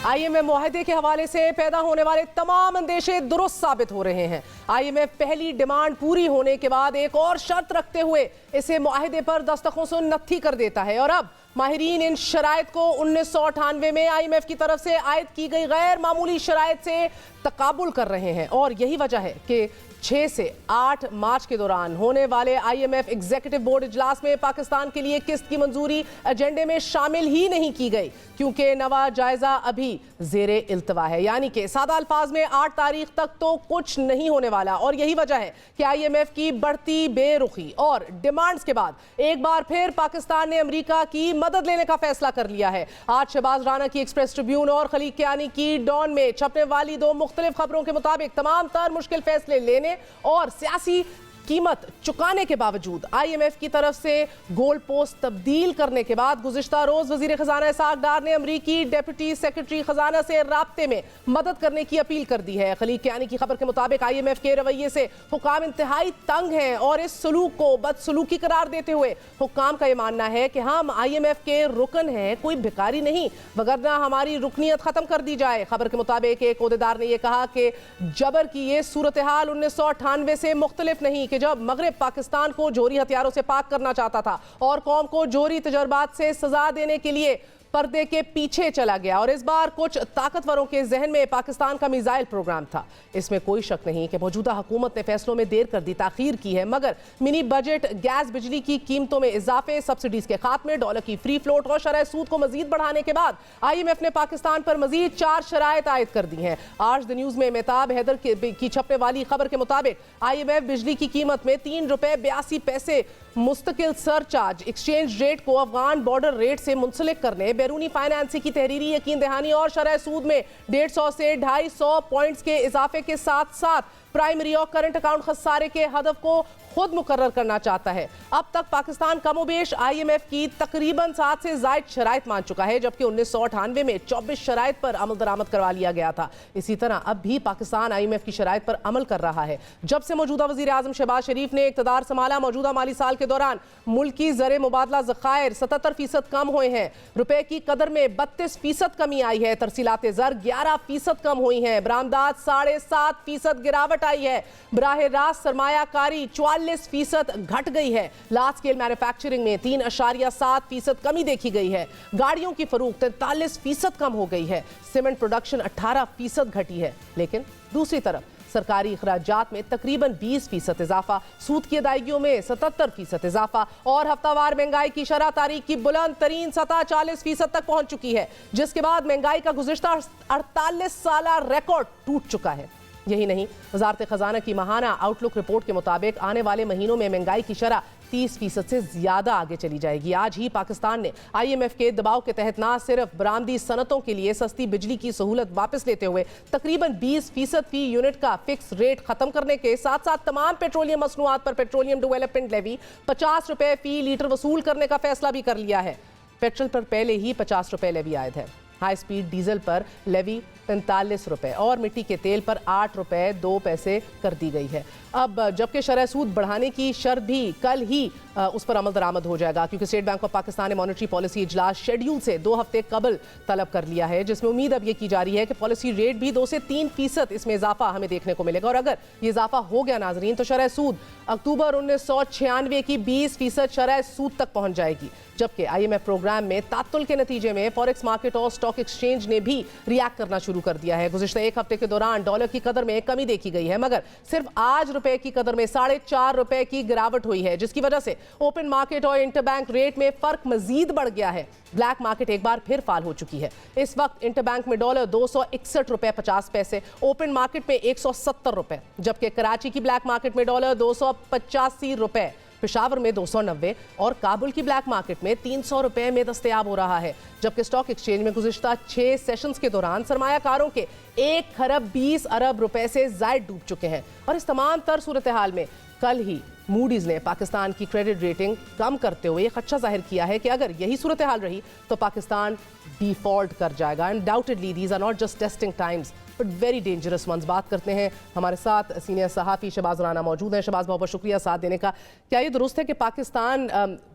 A: आईएमएफ मुआहदे के हवाले से पैदा होने वाले तमाम अंदेशे दुरुस्त साबित हो रहे हैं। आईएमएफ पहली डिमांड पूरी होने के बाद एक और शर्त रखते हुए इसे मुआहदे पर दस्तखों से नत्थी कर देता है, और अब माहिरीन इन शराइत को 1998 में आईएमएफ की तरफ से आयद की गई गैर मामूली शराइत से तकाबुल कर रहे हैं। और यही वजह है कि 6 से 8 मार्च के दौरान होने वाले आईएमएफ एग्जीक्यूटिव बोर्ड इजलास में पाकिस्तान के लिए किस्त की मंजूरी एजेंडे में शामिल ही नहीं की गई, क्योंकि नवा जायजा अभी जेरे इल्तवा है। यानी कि सादा अल्फाज में 8 तारीख तक तो कुछ नहीं होने वाला। और यही वजह है कि आईएमएफ की बढ़ती बेरुखी और डिमांड्स के बाद एक बार फिर पाकिस्तान ने अमेरिका की मदद लेने का फैसला कर लिया है। आज शहबाज राना की एक्सप्रेस ट्रिब्यून और खलीग कियानी की डॉन में छपने वाली 2 मुख्तलिफ खबरों के मुताबिक तमाम तर मुश्किल फैसले लेने और सियासी कीमत चुकाने के बावजूद आईएमएफ की तरफ से गोल पोस्ट तब्दील करने के बाद गुज़िश्ता रोज वजीर खजाना इसहाक डार ने अमरीकी डेप्यूटी सेक्रेटरी खजाना से राब्ते में मदद करने की अपील कर दी है। खलीग कियानी की खबर के मुताबिक आईएमएफ के रवैये से हुकाम इंतहाई तंग हैं और इस सलूक को बदसलूकी करार देते हुए हुकाम का यह मानना है कि हम आईएमएफ के रुकन हैं, कोई भिखारी नहीं, वगरना हमारी रुकनीत खत्म कर दी जाए। खबर के मुताबिक एक ओहदेदार ने यह कहा कि जबर की ये सूरत हाल 1998 से मुख्तलिफ नहीं कि जब मगरिब पाकिस्तान को जोहरी हथियारों से पाक करना चाहता था और कौम को जोहरी तजर्बात से सजा देने के लिए पर्दे के पीछे चला गया। और इस बार कुछ ताकतवरों के जहन में पाकिस्तान का मिसाइल प्रोग्राम था। इसमें कोई शक नहीं कि मौजूदा हुकूमत ने फैसलों में देर कर दी, ताखीर की है, मगर मिनी बजट, गैस बिजली की कीमतों में इजाफे, सब्सिडीज के खात्मे, डॉलर की फ्री फ्लोट और शरह सूद को मजीद बढ़ाने के बाद आईएमएफ ने पाकिस्तान पर मजीद 4 शराइत आयद कर दी हैं। आज द न्यूज में मेहताब हैदर की छपने वाली खबर के मुताबिक आईएमएफ बिजली की कीमत में ₹3.82 मुस्तकिल सरचार्ज, एक्सचेंज रेट को अफगान बॉर्डर रेट से मुंसलिक करने, बैरूनी फाइनेंसिंग की तहरीरी यकीन दहानी और शरह सूद में 150 से 250 पॉइंट्स के इजाफे के साथ साथ प्राइमरी और करंट अकाउंट खसारे के हदफ को खुद मुकर्रर करना चाहता है। अब तक पाकिस्तान कमोबेश आईएमएफ की तकरीबन 7 से ज़ायद शराइत मान चुका है, जबकि 1998 में 24 शराइत पर अमल दरामद करवा लिया गया था। इसी तरह अब भी पाकिस्तान आईएमएफ की शराइत पर अमल कर रहा है। जब से मौजूदा वज़ीर आज़म शहबाज शरीफ ने इक़्तिदार संभाला, मौजूदा माली साल के दौरान मुल्की ज़र मुबादला ज़खायर 77% कम हुए हैं, रुपए की कदर में 32% कमी आई है, तरसीलात ज़र 11% कम हुई हैं, बरामदात 7.5% गिरावट आई है, बराह रास्त सरमायाकारी 44% घट गई है, लार्ज स्केल मैन्युफैक्चरिंग में 3.7% कमी देखी गई है, गाड़ियों की फरोख्त 43% कम हो गई है, सीमेंट प्रोडक्शन 18% घटी है। लेकिन दूसरी तरफ सरकारी अखराजात में तकरीबन 20% इजाफा, सूद की अदायगियों में 77% इजाफा और हफ्तावार महंगाई की शरह तारीख की बुलंद तरीन सतह 40% तक पहुंच चुकी है, जिसके बाद महंगाई का गुज़िश्ता 48 साला रिकॉर्ड टूट चुका है। यही नहीं, वजारत खजाना की माहाना आउटलुक रिपोर्ट के मुताबिक आने वाले महीनों में महंगाई की शरह 30% से ज्यादा आगे चली जाएगी। आज ही पाकिस्तान ने IMF के दबाव के तहत न सिर्फ बरामदी सनतों के लिए सस्ती बिजली की सहूलत वापस लेते हुए तकरीबन 20% फी यूनिट का फिक्स रेट खत्म करने के साथ साथ तमाम पेट्रोलियम मसनूआत पर पेट्रोलियम डेवलपमेंट लेवी 50 रुपए फी लीटर वसूल करने का फैसला भी कर लिया है। पेट्रोल पर पहले ही 50 रुपए लेवी आयद है। हाई स्पीड डीजल पर लेवी 45 रुपए और मिट्टी के तेल पर 8 रुपए 2 पैसे कर दी गई है। अब जबकि शरह सूद बढ़ाने की शर्त भी कल ही उस पर अमल दरामद हो जाएगा, क्योंकि स्टेट बैंक ऑफ पाकिस्तान ने मॉनेटरी पॉलिसी इजलास शेड्यूल से 2 हफ्ते कबल तलब कर लिया है, जिसमें उम्मीद अब ये की जा रही है कि पॉलिसी रेट भी 2 से 3% इसमें इजाफा हमें देखने को मिलेगा। और अगर ये इजाफा हो गया नाजरीन, तो शरह सूद अक्टूबर 1996 की 20% शरह सूद तक पहुंच जाएगी। जबकि IMF प्रोग्राम में तात्तुल के नतीजे में फॉरेक्स मार्केट और स्टॉक एक्सचेंज ने भी रिएक्ट करना शुरू कर दिया है। गुज़िश्ता एक हफ्ते के दौरान डॉलर की कदर में कमी देखी गई है, मगर सिर्फ आज रुपए की कदर में 4.5 रुपए की गिरावट हुई है, जिसकी वजह से ओपन मार्केट और इंटरबैंक रेट में फर्क मजीद बढ़ गया है। ब्लैक मार्केट एक बार फिर फाल हो चुकी है। इस वक्त इंटरबैंक में डॉलर 261 रुपए 50 पैसे, ओपन मार्केट में 170 रुपए, जबकि कराची की ब्लैक मार्केट में डॉलर 285 रुपए, पेशावर में 290 और काबुल की ब्लैक मार्केट में 300 रुपए में दस्तयाब हो रहा है। जबकि स्टॉक एक्सचेंज में गुज़िश्ता 6 सेशंस के दौरान सरमायाकारों के 1 खरब 20 अरब रुपए से जायद डूब चुके हैं। और इस तमाम तर सूरत हाल में कल ही मूडीज ने पाकिस्तान की क्रेडिट रेटिंग कम करते हुए खदशा जाहिर किया है कि अगर यही सूरत हाल रही तो पाकिस्तान डिफॉल्ट कर जाएगा। Undoubtedly these are not just testing times but very dangerous ones. बात करते हैं, हमारे साथ सीनियर सहाफ़ी शहबाज राना मौजूद हैं। शहबाज, बहुत बहुत शुक्रिया साथ देने का। क्या ये दुरुस्त है कि पाकिस्तान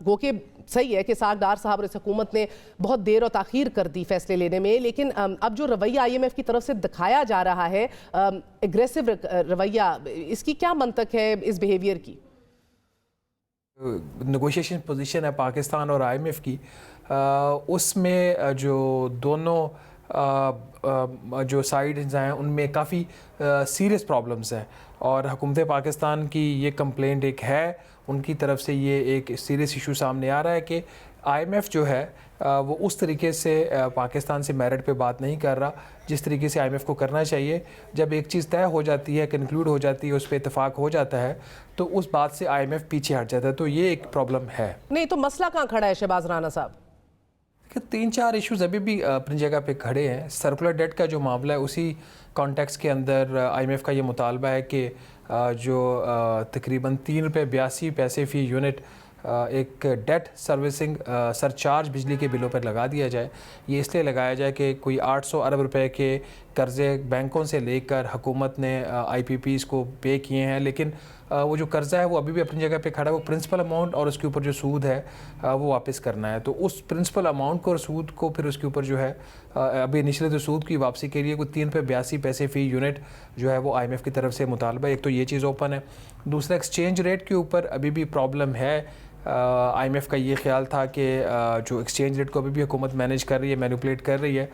A: गो के सही है कि साग डार साहब और इस हुकूमत ने बहुत देर और ताख़ीर कर दी फैसले लेने में, लेकिन अब जो रवैया IMF की तरफ से दिखाया जा रहा है, एग्रेसिव रवैया, इसकी क्या मंतक है इस बिहेवियर की?
H: नेगोशिएशन पोजीशन है पाकिस्तान और IMF की, उसमें जो दोनों जो साइड्स हैं उनमें काफ़ी सीरियस प्रॉब्लम्स हैं और हुकूमत पाकिस्तान की ये कंप्लेंट एक है, उनकी तरफ से ये एक सीरियस इशू सामने आ रहा है कि IMF जो है वो उस तरीके से पाकिस्तान से मेरिट पे बात नहीं कर रहा जिस तरीके से IMF को करना चाहिए। जब एक चीज़ तय हो जाती है, कंक्लूड हो जाती है, उस पर इत्तेफाक हो जाता है, तो उस बात से IMF पीछे हट जाता है। तो ये एक प्रॉब्लम है।
A: नहीं तो मसला कहाँ खड़ा है शहबाज राना साहब?
H: कि 3-4 इश्यूज अभी भी अपनी जगह पे खड़े हैं। सर्कुलर डेट का जो मामला है, उसी कॉन्टेक्स्ट के अंदर IMF का ये मुतालबा है कि जो तकरीबन 3 रुपये 82 पैसे फ़ी यूनिट एक डेट सर्विसिंग सरचार्ज बिजली के बिलों पर लगा दिया जाए। ये इसलिए लगाया जाए कि कोई 800 अरब रुपए के कर्ज़े बैंकों से लेकर हुकूमत ने IPPs को पे किए हैं, लेकिन वो जो कर्ज़ा है वो अभी भी अपनी जगह पे खड़ा है। वो प्रिंसिपल अमाउंट और उसके ऊपर जो सूद है वो वापस करना है। तो उस प्रिंसिपल अमाउंट को और सूद को फिर उसके ऊपर जो है अभी इनिशियली तो सूद की वापसी के लिए कोई 3 रुपये 82 पैसे फ़ी यूनिट जो है वो IMF की तरफ से मुतालबा। एक तो ये चीज़ ओपन है। दूसरा, एक्सचेंज रेट के ऊपर अभी भी प्रॉब्लम है। IMF का ये ख्याल था कि जो एक्सचेंज रेट को अभी भी हुकूमत मैनेज कर रही है, मैनिपुलेट कर रही है,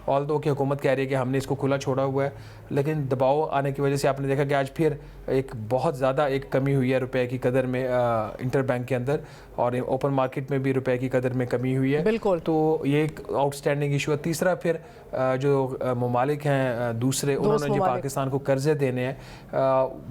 H: ऑल दो कि हुकूमत कह रही है कि हमने इसको खुला छोड़ा हुआ है, लेकिन दबाव आने की वजह से आपने देखा कि आज फिर एक बहुत ज़्यादा एक कमी हुई है रुपए की कदर में इंटर बैंक के अंदर, और ओपन मार्केट में भी रुपए की कदर में कमी हुई है।
A: बिल्कुल।
H: तो ये एक आउटस्टैंडिंग इशू है। तीसरा, फिर जो ममालिक हैं दूसरे, उन्होंने जो पाकिस्तान को कर्जे देने हैं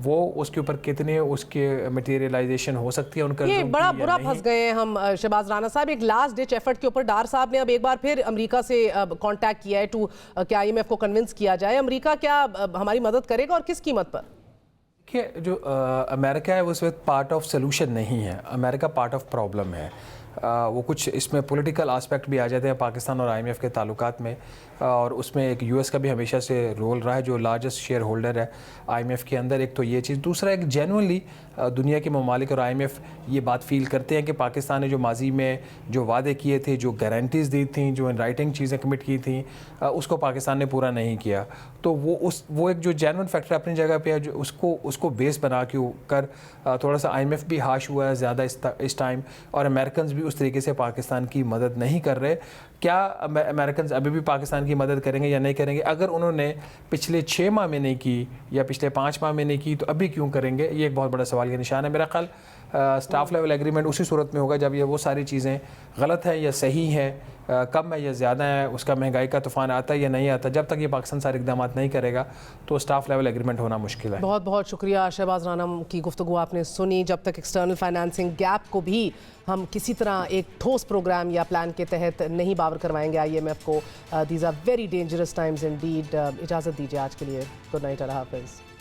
H: वो उसके ऊपर कितने उसके मटेरियलाइजेशन हो सकती है उनका,
A: ये बड़ा बुरा फंस गए हैं हम शहबाज राना साहब। एक लास्ट डिच एफर्ट के ऊपर डार साहब ने अब एक बार फिर अमेरिका से कांटेक्ट किया है टू कि IMF को कन्विंस किया जाए। अमेरिका क्या हमारी मदद करेगा और किस कीमत पर?
H: देखिए, जो अमेरिका है वो इस वक्त पार्ट ऑफ सोल्यूशन नहीं है, अमेरिका पार्ट ऑफ प्रॉब्लम है। वो कुछ इसमें पॉलिटिकल आस्पेक्ट भी आ जाते हैं पाकिस्तान और IMF के ताल्लुकात में, और उसमें एक US का भी हमेशा से रोल रहा है जो लार्जेस्ट शेयर होल्डर है IMF के अंदर। एक तो ये चीज़। दूसरा, एक जेन्युइनली दुनिया के ममालिक और IMF ये बात फील करते हैं कि पाकिस्तान ने जो माजी में जो वादे किए थे, जो गारंटीज़ दी थी, जो इन राइटिंग चीज़ें कमिट की थी, उसको पाकिस्तान ने पूरा नहीं किया। तो वो एक जो जेन्युइन फैक्टर अपनी जगह पे है, जो उसको बेस बना के कर थोड़ा सा IMF भी हाश हुआ है ज़्यादा इस टाइम, और अमेरिकन भी उस तरीके से पाकिस्तान की मदद नहीं कर रहे। क्या अमेरिकन अभी भी पाकिस्तान की मदद करेंगे या नहीं करेंगे? अगर उन्होंने पिछले 6 माह में नहीं की या पिछले 5 माह में नहीं की तो अभी क्यों करेंगे? ये एक बहुत बड़ा सवाल का निशान है। मेरा ख्याल स्टाफ लेवल एग्रीमेंट उसी सूरत में होगा जब ये वो सारी चीज़ें गलत हैं या सही हैं, कम है या ज़्यादा है, उसका महंगाई का तूफ़ान आता है या नहीं आता, जब तक ये पाकिस्तान सारे इकदाम नहीं करेगा तो स्टाफ लेवल एग्रीमेंट होना मुश्किल है।
A: बहुत बहुत शुक्रिया शहबाज राना की गुफ्तगू आपने सुनी। जब तक एक्सटर्नल फाइनेंसिंग गैप को भी हम किसी तरह एक ठोस प्रोग्राम या प्लान के तहत नहीं बावर करवाएंगे IMF को, these are very dangerous times indeed. इजाज़त दीजिए आज के लिए। गुड नाइट, अल्लाह हाफ़िज़।